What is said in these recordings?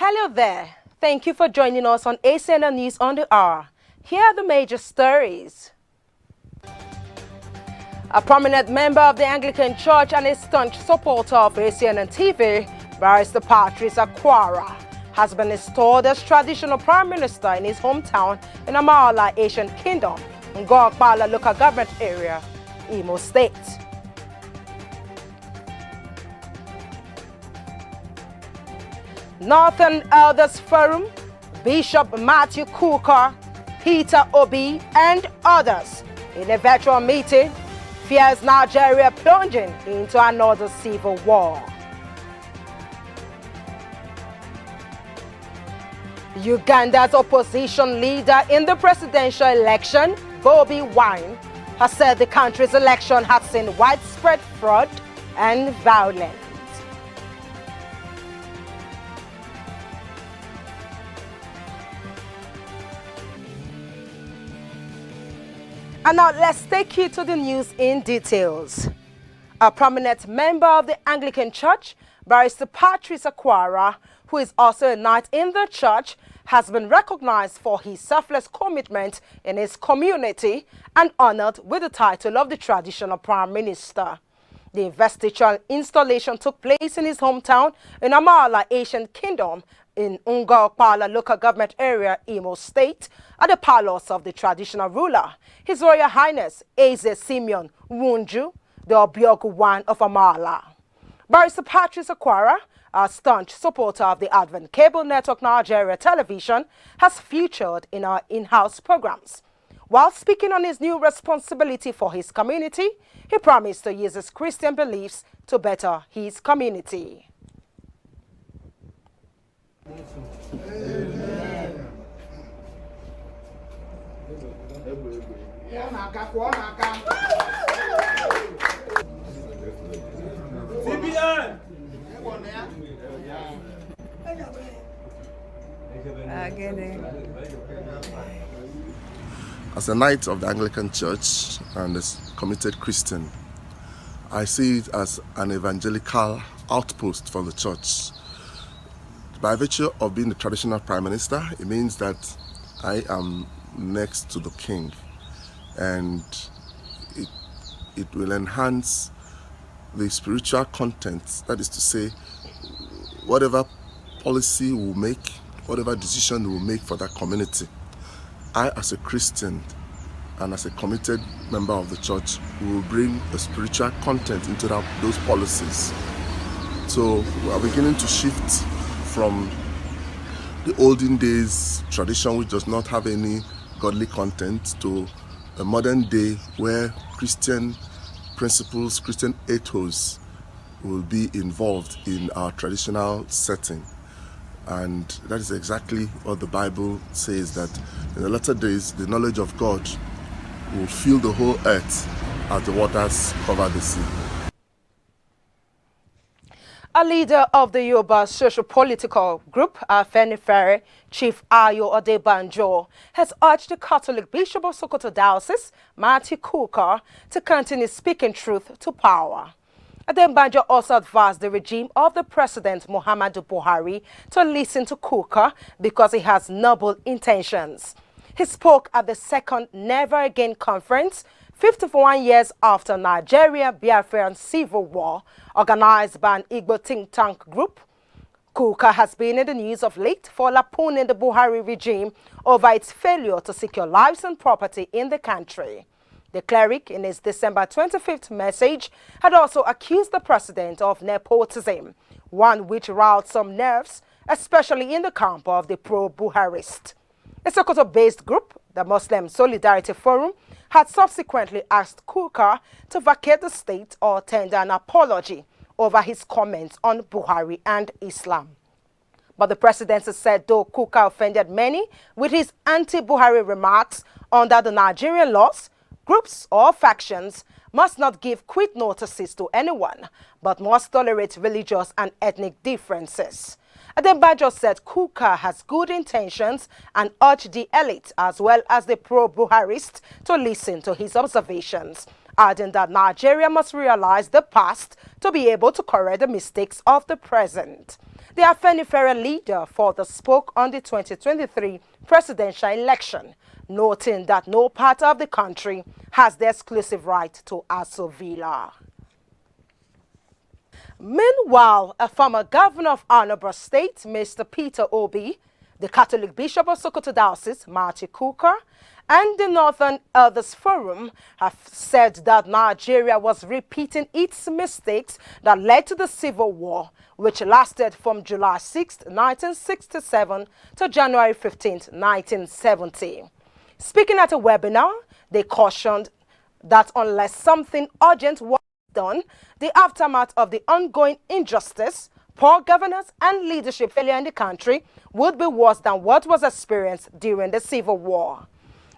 Hello there. Thank you for joining us on ACNN News on the Hour. Here are the major stories. A prominent member of the Anglican Church and a staunch supporter of ACNNTV, Barrister Patrice Akwara, has been installed as traditional Prime Minister in his hometown in Amala, Asian Kingdom, in Ngokpala local government area, Imo State. Northern Elders Forum, Bishop Matthew Cooker, Peter Obi, and others in a virtual meeting fears Nigeria plunging into another civil war. Uganda's opposition leader in the presidential election, Bobi Wine, has said the country's election has seen widespread fraud and violence. And now let's take you to the news in details. A prominent member of the Anglican Church, Barrister Patrice Akwara, who is also a knight in the church, has been recognized for his selfless commitment in his community and honored with the title of the traditional Prime Minister. The investiture installation took place in his hometown in Amala, Asian Kingdom, in Ngokpala local government area, Imo State, at the palace of the traditional ruler, His Royal Highness Eze Simeon Wunju, the Obiogu one of Amala. Barrister Patrice Akwara, a staunch supporter of the Advent Cable Network Nigeria Television, has featured in our in-house programs. While speaking on his new responsibility for his community, he promised to use his Christian beliefs to better his community. As a knight of the Anglican Church and a committed Christian, I see it as an evangelical outpost for the church. By virtue of being the traditional Prime Minister, it means that I am next to the King, and it will enhance the spiritual content. That is to say, whatever policy we'll make, whatever decision we'll make for that community, I, as a Christian and as a committed member of the church, will bring a spiritual content into those policies. So we are beginning to shift from the olden days tradition, which does not have any godly content, to a modern day where Christian principles, Christian ethos will be involved in our traditional setting. And that is exactly what the Bible says, that in the latter days, the knowledge of God will fill the whole earth as the waters cover the sea. A leader of the Yoruba socio-political group, Afenifere, Chief Ayo Adebanjo, has urged the Catholic Bishop of Sokoto Diocese, Matthew Cooker, to continue speaking truth to power. Adebanjo also advised the regime of the President Muhammadu Buhari to listen to Cooker because he has noble intentions. He spoke at the second Never Again conference, 51 years after Nigeria-Biafran civil war, organized by an Igbo think tank group. Cooker has been in the news of late for lampooning the Buhari regime over its failure to secure lives and property in the country. The cleric, in his December 25th message, had also accused the president of nepotism, one which riled some nerves, especially in the camp of the pro-Buharist. A Sokoto-based group, the Muslim Solidarity Forum, had subsequently asked Cooker to vacate the state or tender an apology over his comments on Buhari and Islam. But the presidency said though Cooker offended many with his anti-Buhari remarks under the Nigerian laws, groups or factions must not give quit notices to anyone, but must tolerate religious and ethnic differences. Adebanjo said Cooker has good intentions and urged the elite as well as the pro-Buharist to listen to his observations, adding that Nigeria must realize the past to be able to correct the mistakes of the present. the Afenifere leader further spoke on the 2023 presidential election, noting that no part of the country has the exclusive right to Aso Villa. Meanwhile, a former governor of Anambra State, Mr. Peter Obi, the Catholic Bishop of Sokoto Diocese, Marty Cooker, and the Northern Elders Forum have said that Nigeria was repeating its mistakes that led to the Civil War, which lasted from July 6, 1967 to January 15, 1970. Speaking at a webinar, they cautioned that unless something urgent was done, the aftermath of the ongoing injustice, poor governance, and leadership failure in the country would be worse than what was experienced during the Civil War.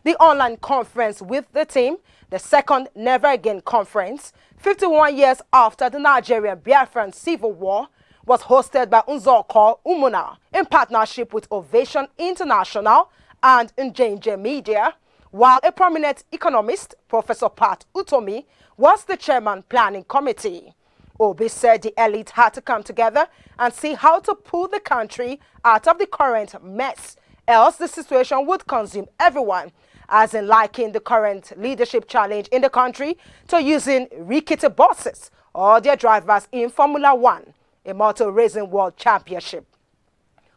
The online conference with the team, the second Never Again conference, 51 years after the Nigerian-Biafran Civil War, was hosted by Nzoko Umuna in partnership with Ovation International and Njenje Media, while a prominent economist, Professor Pat Utomi, was the chairman planning committee. Obi said the elite had to come together and see how to pull the country out of the current mess, else the situation would consume everyone, as in liking the current leadership challenge in the country to using rickety buses or their drivers in Formula One, a motor racing world championship.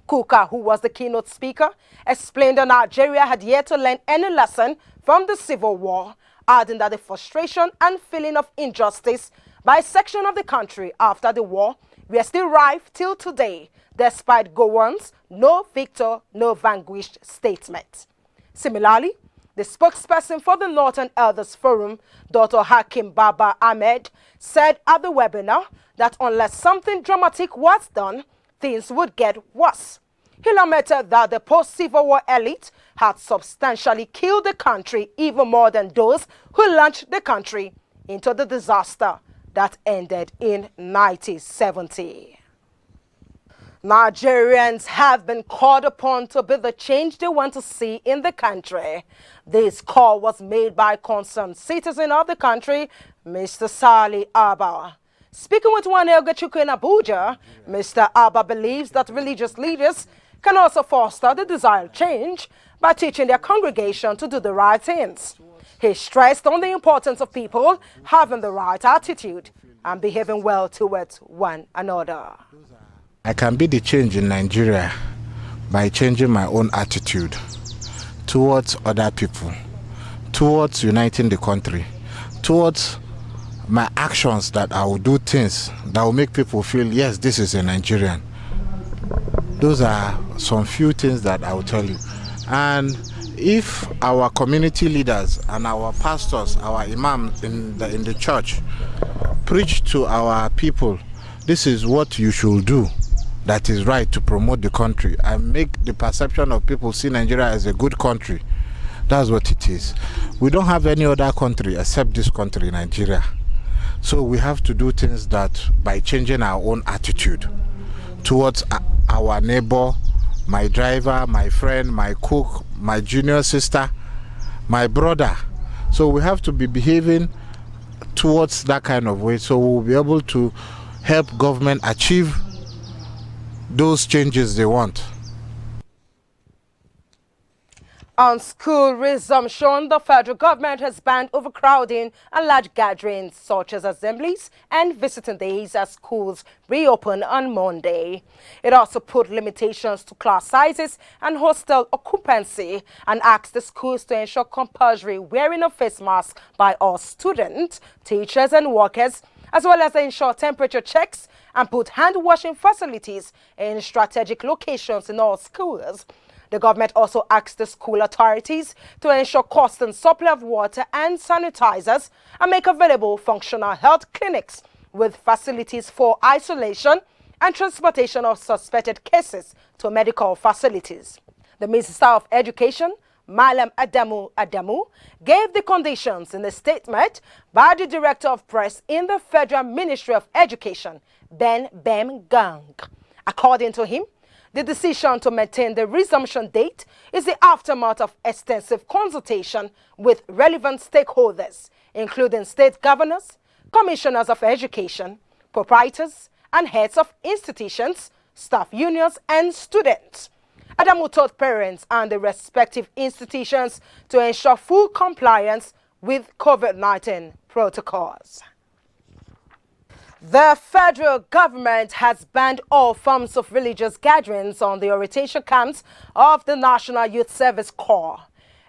Kuka, who was the keynote speaker, explained that Nigeria had yet to learn any lesson from the Civil War, adding that the frustration and feeling of injustice by a section of the country after the war were still rife till today, despite Gowon's "no victor, no vanquished" statement. Similarly, the spokesperson for the Northern Elders Forum, Dr. Hakim Baba Ahmed, said at the webinar that unless something dramatic was done, things would get worse. He lamented that the post-Civil War elite had substantially killed the country even more than those who launched the country into the disaster that ended in 1970. Nigerians have been called upon to be the change they want to see in the country. This call was made by concerned citizen of the country, Mr. Sali Abba. Speaking with One Elgachukwu in Abuja, Mr. Abba believes that religious leaders can also foster the desired change by teaching their congregation to do the right things. He stressed on the importance of people having the right attitude and behaving well towards one another. I can be the change in Nigeria by changing my own attitude towards other people, towards uniting the country, towards my actions, that I will do things that will make people feel, yes, this is a Nigerian. Those are some few things that I will tell you. And if our community leaders and our pastors, our imams in the church preach to our people, this is what you should do, that is right to promote the country and make the perception of people see Nigeria as a good country. That's what it is. We don't have any other country except this country, Nigeria. So we have to do things that by changing our own attitude towards our neighbor, my driver, my friend, my cook, my junior sister, my brother. So we have to be behaving towards that kind of way, so we'll be able to help government achieve those changes they want. On school resumption, the federal government has banned overcrowding and large gatherings such as assemblies and visiting days as schools reopen on Monday. It also put limitations to class sizes and hostel occupancy and asked the schools to ensure compulsory wearing of face masks by all students, teachers and workers, as well as ensure temperature checks and put hand washing facilities in strategic locations in all schools. The government also asked the school authorities to ensure constant supply of water and sanitizers and make available functional health clinics with facilities for isolation and transportation of suspected cases to medical facilities. The Minister of Education, Malam Adamu, gave the conditions in a statement by the Director of Press in the Federal Ministry of Education, Ben Gang. According to him, the decision to maintain the resumption date is the aftermath of extensive consultation with relevant stakeholders, including state governors, commissioners of education, proprietors, and heads of institutions staff unions, and students. Adamu told parents and the respective institutions to ensure full compliance with COVID-19 protocols. The federal government has banned all forms of religious gatherings on the orientation camps of the National Youth Service Corps.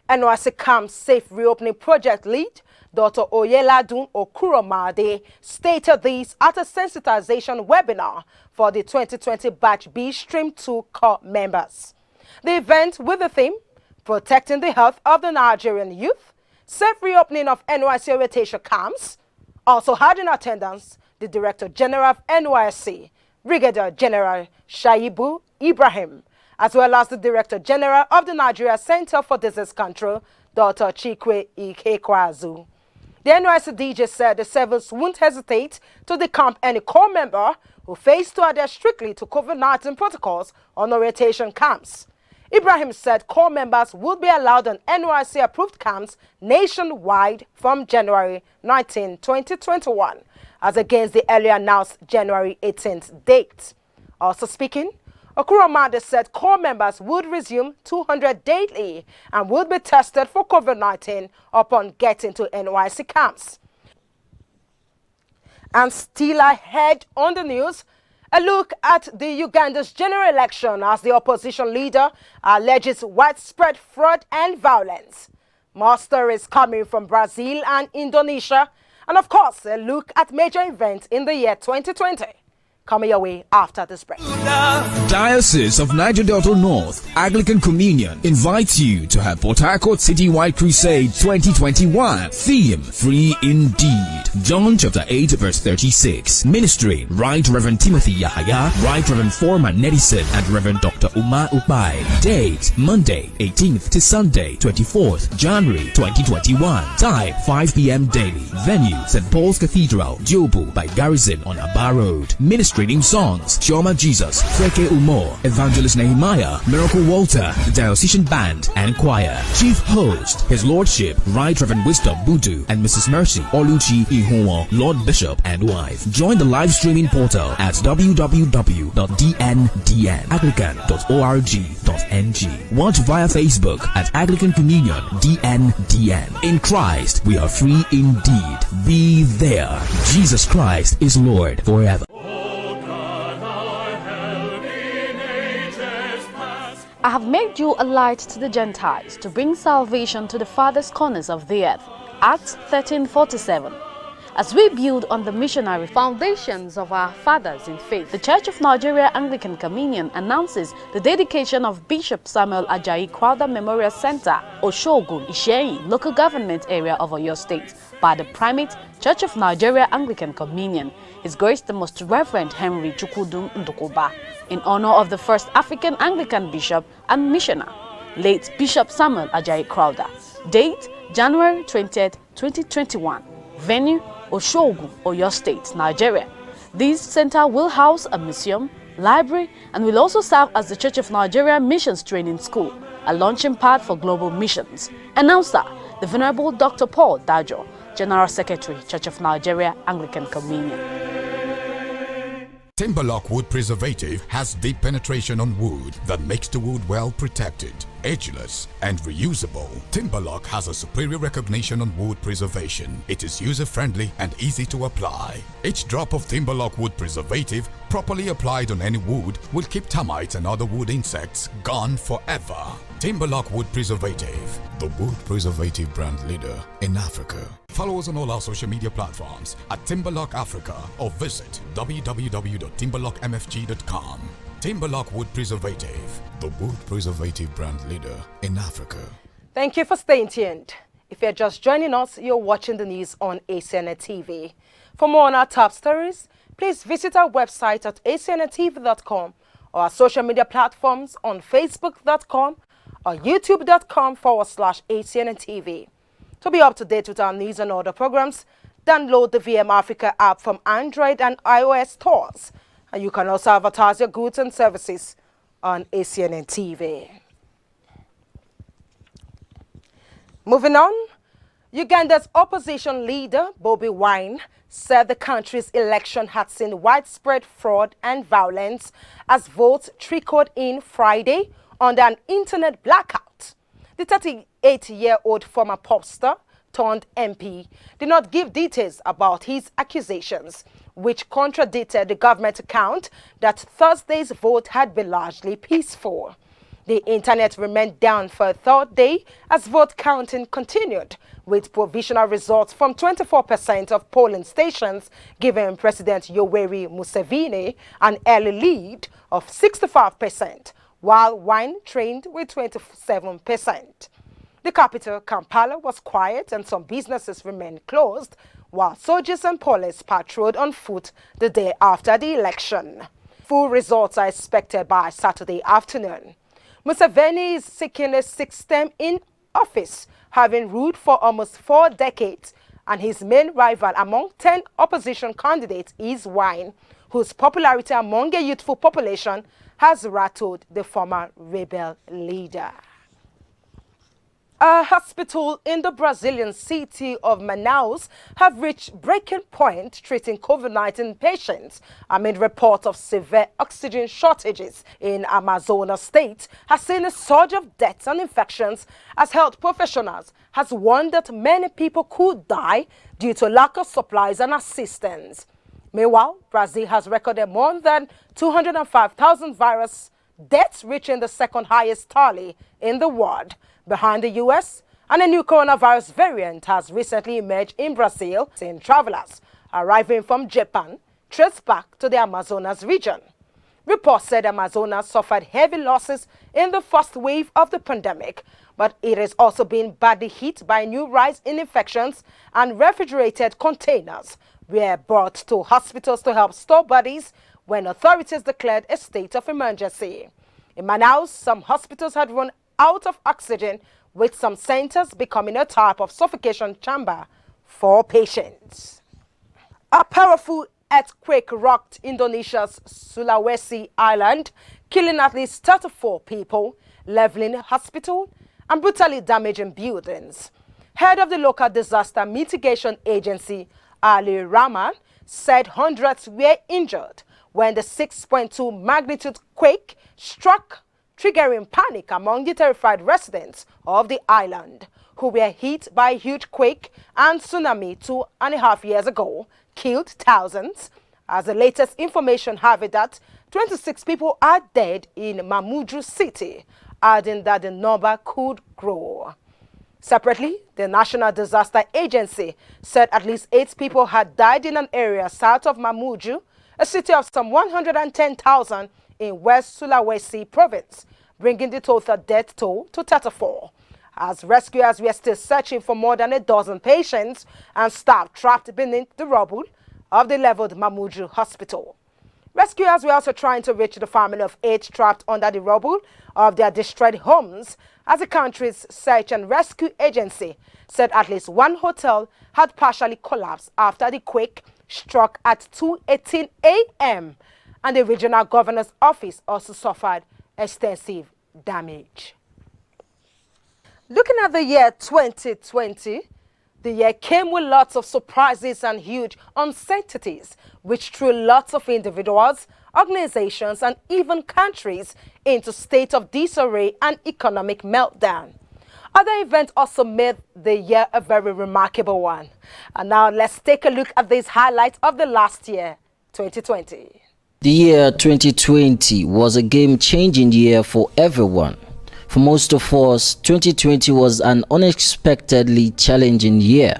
NYC Camp Safe Reopening Project lead, Dr. Oyeladun Okuromade, stated this at a sensitization webinar for the 2020 Batch B Stream 2 Corps members. The event, with the theme, Protecting the Health of the Nigerian Youth, Safe Reopening of NYC Orientation Camps, also had in attendance the Director General of NYC, Brigadier General Shaibu Ibrahim, as well as the Director General of the Nigeria Center for Disease Control, Dr. Chikwe Ikekwazu. The NYC DJ said the service won't hesitate to decamp any corps member who fails to adhere strictly to COVID-19 protocols on orientation camps. Ibrahim said corps members would be allowed on NYC-approved camps nationwide from January 19, 2021, as against the earlier announced January 18th date. Also speaking, Okuromade said corps members would resume 200 daily and would be tested for COVID-19 upon getting to NYC camps. And still ahead on the news, a look at the Uganda's general election as the opposition leader alleges widespread fraud and violence. More stories coming from Brazil and Indonesia, and of course, a look at major events in the year 2020. Coming your way after this break. Diocese of Niger Delta North Anglican Communion invites you to her Port Harcourt Citywide Crusade 2021. Theme: Free Indeed. John chapter 8 verse 36. Ministry: Right Reverend Timothy Yahaya, Right Reverend Foreman Nedison, and Reverend Dr. Umar Upai. Date: Monday 18th to Sunday 24th January 2021. Time: 5 p.m. daily. Venue: St. Paul's Cathedral, Jobu by Garrison on Aba Road. Ministry songs: Chioma Jesus, Freke Umo, Evangelist Nehemiah, Miracle Walter, the Diocesan Band and Choir. Chief Host: His Lordship Right Reverend Wisdom Budu and Mrs. Mercy Oluchi Ihunwo, Lord Bishop and wife. Join the live streaming portal at www.dndnanglican.org.ng. Watch via Facebook at Anglican Communion DNDN. In Christ we are free indeed. Be there. Jesus Christ is Lord forever. I have made you a light to the Gentiles, to bring salvation to the farthest corners of the earth. Acts 13:47. As we build on the missionary foundations of our fathers in faith, the Church of Nigeria Anglican Communion announces the dedication of Bishop Samuel Ajayi Crowther Memorial Center, Oshogun, Isheyin, local government area of Oyo State, by the Primate Church of Nigeria Anglican Communion, His Grace the Most Reverend Henry Chukwudum Ndukuba, in honor of the first African Anglican bishop and missioner, late Bishop Samuel Ajayi Crowther. Date: January 20th, 2021. Venue: Oshogun, Oyo State, Nigeria. This center will house a museum, library, and will also serve as the Church of Nigeria Missions Training School, a launching pad for global missions. Announcer: the Venerable Dr. Paul Dajo, General Secretary, Church of Nigeria Anglican Communion. Timberlock Wood Preservative has deep penetration on wood that makes the wood well protected, ageless, and reusable. Timberlock has a superior recognition on wood preservation. It is user-friendly and easy to apply. Each drop of Timberlock Wood Preservative, properly applied on any wood, will keep termites and other wood insects gone forever. Timberlock Wood Preservative, the wood preservative brand leader in Africa. Follow us on all our social media platforms at Timberlock Africa or visit www.timberlockmfg.com. Timberlock Wood Preservative, the wood preservative brand leader in Africa. Thank you for staying tuned. If you're just joining us, you're watching the news on ACNNTV. For more on our top stories, please visit our website at acnntv.com or our social media platforms on facebook.com or youtube.com/ACNNTV. To be up to date with our news and other programs, download the VM Africa app from Android and iOS stores. And you can also advertise your goods and services on ACNNTV. Moving on, Uganda's opposition leader, Bobi Wine, said the country's election had seen widespread fraud and violence as votes trickled in Friday under an internet blackout. The 38-year-old former pop star turned MP did not give details about his accusations, which contradicted the government account that Thursday's vote had been largely peaceful. The internet remained down for a third day as vote counting continued, with provisional results from 24% of polling stations giving President Yoweri Museveni an early lead of 65%, while Wine trained with 27%. The capital, Kampala, was quiet and some businesses remained closed, while soldiers and police patrolled on foot the day after the election. Full results are expected by Saturday afternoon. Museveni is seeking a sixth term in office, having ruled for almost 4 decades, and his main rival among 10 opposition candidates is Wine, whose popularity among a youthful population has rattled the former rebel leader. A hospital in the Brazilian city of Manaus have reached breaking point treating COVID-19 patients amid reports of severe oxygen shortages in Amazonas state has seen a surge of deaths and infections as health professionals has warned that many people could die due to lack of supplies and assistance. Meanwhile, Brazil has recorded more than 205,000 virus deaths, reaching the second highest tally in the world, behind the US, and a new coronavirus variant has recently emerged in Brazil, seeing travelers arriving from Japan traced back to the Amazonas region. Reports said Amazonas suffered heavy losses in the first wave of the pandemic, but it has also been badly hit by a new rise in infections, and refrigerated containers were brought to hospitals to help store bodies when authorities declared a state of emergency. In Manaus, some hospitals had run out of oxygen, with some centers becoming a type of suffocation chamber for patients. A powerful earthquake rocked Indonesia's Sulawesi island, killing at least 34 people, leveling a hospital, and brutally damaging buildings. Head of the local disaster mitigation agency, Ali Rahman, said hundreds were injured when the 6.2 magnitude quake struck, triggering panic among the terrified residents of the island, who were hit by a huge quake and tsunami 2.5 years ago, killed thousands. As the latest information have it that 26 people are dead in Mamuju city, adding that the number could grow. Separately, the National Disaster Agency said at least 8 people had died in an area south of Mamuju, a city of some 110,000 in West Sulawesi province, bringing the total death toll to 34. As rescuers were still searching for more than a dozen patients and staff trapped beneath the rubble of the leveled Mamuju hospital. Rescuers were also trying to reach the family of 8 trapped under the rubble of their destroyed homes, as the country's search and rescue agency said at least one hotel had partially collapsed after the quake struck at 2:18 a.m. and the regional governor's office also suffered extensive damage. Looking at the year 2020, the year came with lots of surprises and huge uncertainties, which threw lots of individuals, organizations, and even countries into state of disarray and economic meltdown. Other events also made the year a very remarkable one. And now let's take a look at these highlights of the last year, 2020. The year 2020 was a game-changing year for everyone. For most of us, 2020 was an unexpectedly challenging year.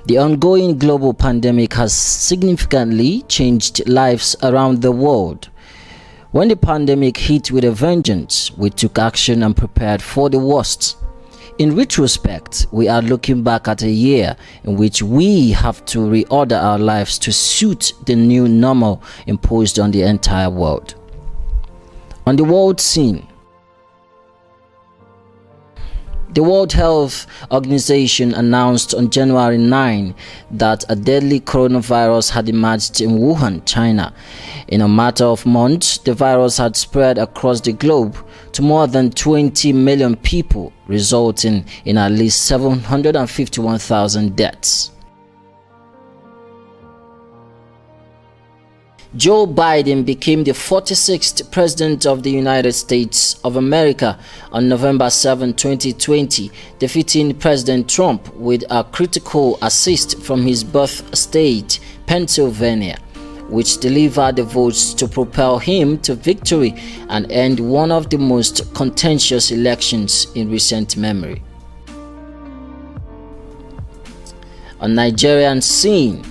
The ongoing global pandemic has significantly changed lives around the world. When the pandemic hit with a vengeance, we took action and prepared for the worst. In retrospect, we are looking back at a year in which we have to reorder our lives to suit the new normal imposed on the entire world. On the world scene, The World Health Organization announced on January 9 that a deadly coronavirus had emerged in Wuhan, China. In a matter of months, the virus had spread across the globe to more than 20 million people, resulting in at least 751,000 deaths. Joe Biden became the 46th President of the United States of America on November 7, 2020, defeating President Trump with a critical assist from his birth state, Pennsylvania, which delivered the votes to propel him to victory and end one of the most contentious elections in recent memory. On Nigerian scene,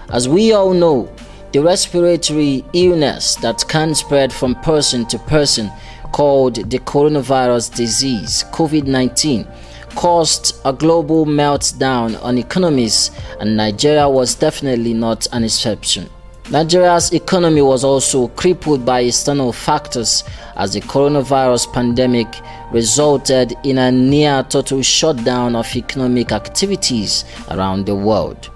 as we all know, the respiratory illness that can spread from person to person, called the coronavirus disease, COVID-19, caused a global meltdown on economies, and Nigeria was definitely not an exception. Nigeria's economy was also crippled by external factors, as the coronavirus pandemic resulted in a near total shutdown of economic activities around the world.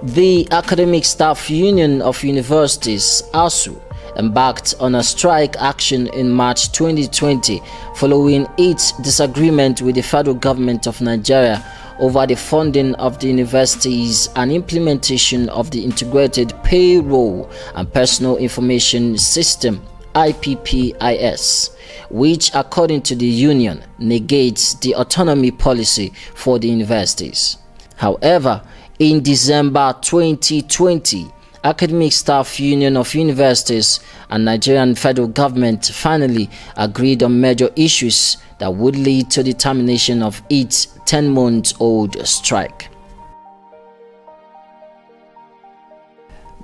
The Academic Staff Union of Universities, ASU, embarked on a strike action in March 2020 following its disagreement with the federal government of Nigeria over the funding of the universities and implementation of the Integrated Payroll and Personal Information System, IPPIS, which, according to the union, negates the autonomy policy for the universities. However, in December 2020, Academic Staff Union of Universities and Nigerian federal government finally agreed on major issues that would lead to the termination of its 10-month-old strike.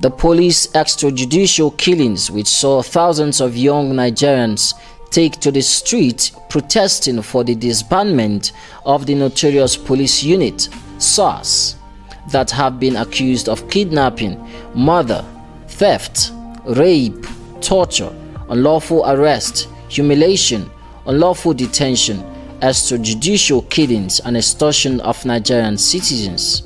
The police extrajudicial killings, which saw thousands of young Nigerians take to the street protesting for the disbandment of the notorious police unit, SARS, that have been accused of kidnapping, murder, theft, rape, torture, unlawful arrest, humiliation, unlawful detention, extrajudicial killings, and extortion of Nigerian citizens.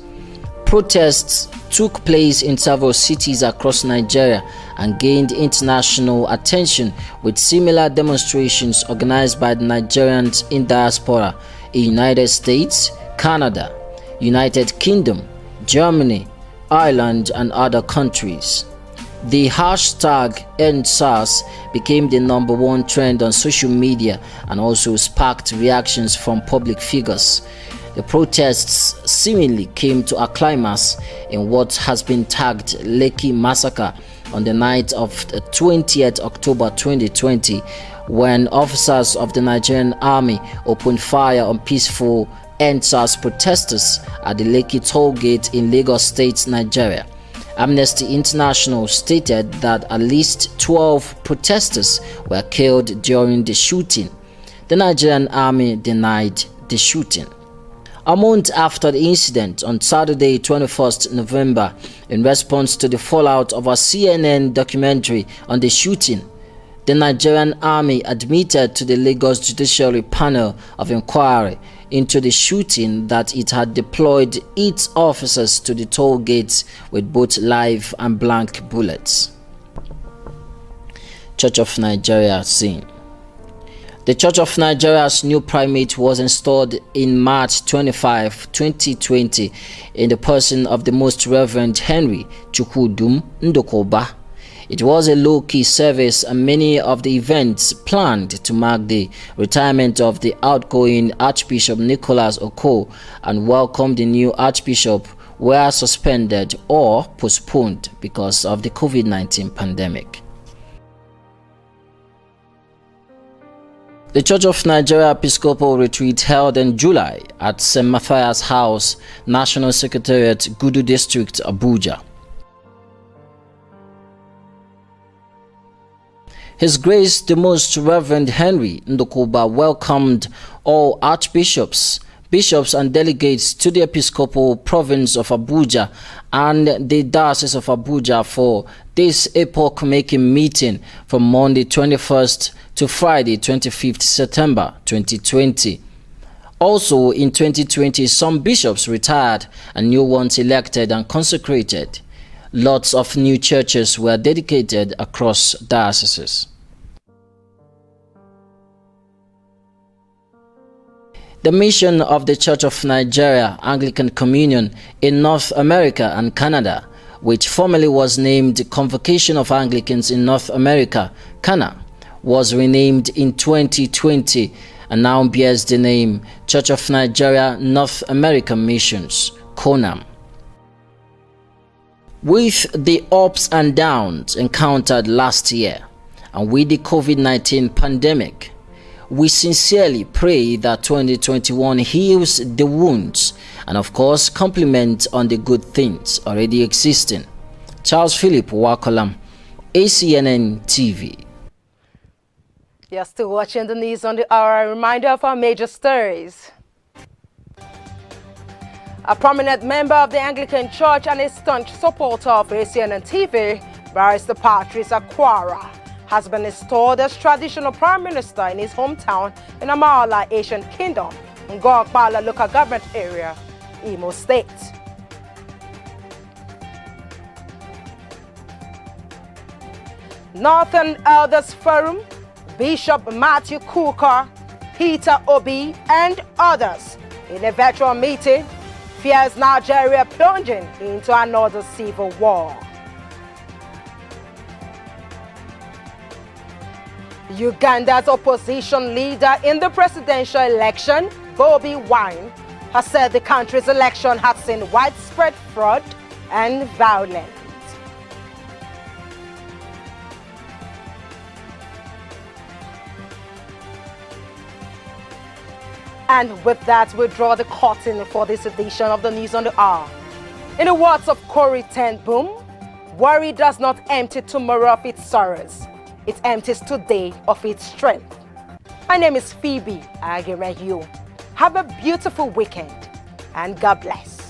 Protests took place in several cities across Nigeria and gained international attention, with similar demonstrations organized by the Nigerians in diaspora in United States, Canada, United Kingdom, Germany, Ireland, and other countries. The hashtag #EndSARS became the #1 trend on social media and also sparked reactions from public figures. The protests seemingly came to a climax in what has been tagged Lekki Massacre on the night of 20th October 2020, when officers of the Nigerian Army opened fire on peaceful EndSARS protesters at the Lekki toll gate in Lagos State, Nigeria. Amnesty International stated that at least 12 protesters were killed during the shooting. The Nigerian Army denied the shooting. A month after the incident, on Saturday, 21st November, in response to the fallout of a CNN documentary on the shooting, the Nigerian Army admitted to the Lagos Judiciary Panel of Inquiry into the shooting that it had deployed its officers to the toll gates with both live and blank bullets. Church of Nigeria scene. The Church of Nigeria's new primate was installed in March 25, 2020 in the person of the Most Reverend Henry Chukwudum Ndokoba. It was a low-key service, and many of the events planned to mark the retirement of the outgoing Archbishop Nicholas Oko and welcome the new Archbishop were suspended or postponed because of the COVID-19 pandemic. The Church of Nigeria Episcopal Retreat held in July at St. Matthias House, National Secretariat, Gudu District, Abuja. His Grace the Most Reverend Henry Ndokoba welcomed all archbishops, bishops and delegates to the Episcopal Province of Abuja and the Diocese of Abuja for this epoch-making meeting from Monday 21st to Friday 25th September 2020. Also in 2020, some bishops retired and new ones elected and consecrated. Lots of new churches were dedicated across dioceses. The mission of the Church of Nigeria Anglican Communion in North America and Canada, which formerly was named Convocation of Anglicans in North America, CANA, was renamed in 2020 and now bears the name Church of Nigeria North American Missions, CONAM. With the ups and downs encountered last year and with the COVID-19 pandemic, we sincerely pray that 2021 heals the wounds and of course complement on the good things already existing. Charles Philip Wakolam, ACNNTV. You're still watching the news on the hour. A reminder of our major stories. A prominent member of the Anglican Church and a staunch supporter of ACNNTV, Barrister Patrice Akwara, has been installed as traditional prime minister in his hometown in Amala, Asian Kingdom, in Gokbala local government area, Imo State. Northern Elders Forum, Bishop Matthew Cooker, Peter Obi, and others in a virtual meeting fears Nigeria plunging into another civil war. Uganda's opposition leader in the presidential election, Bobi Wine, has said the country's election has seen widespread fraud and violence. And with that, we draw the curtain for this edition of the News on the Hour. In the words of Corrie ten Boom, worry does not empty tomorrow of its sorrows. It empties today of its strength. My name is Phoebe Agireyu. Have a beautiful weekend and God bless.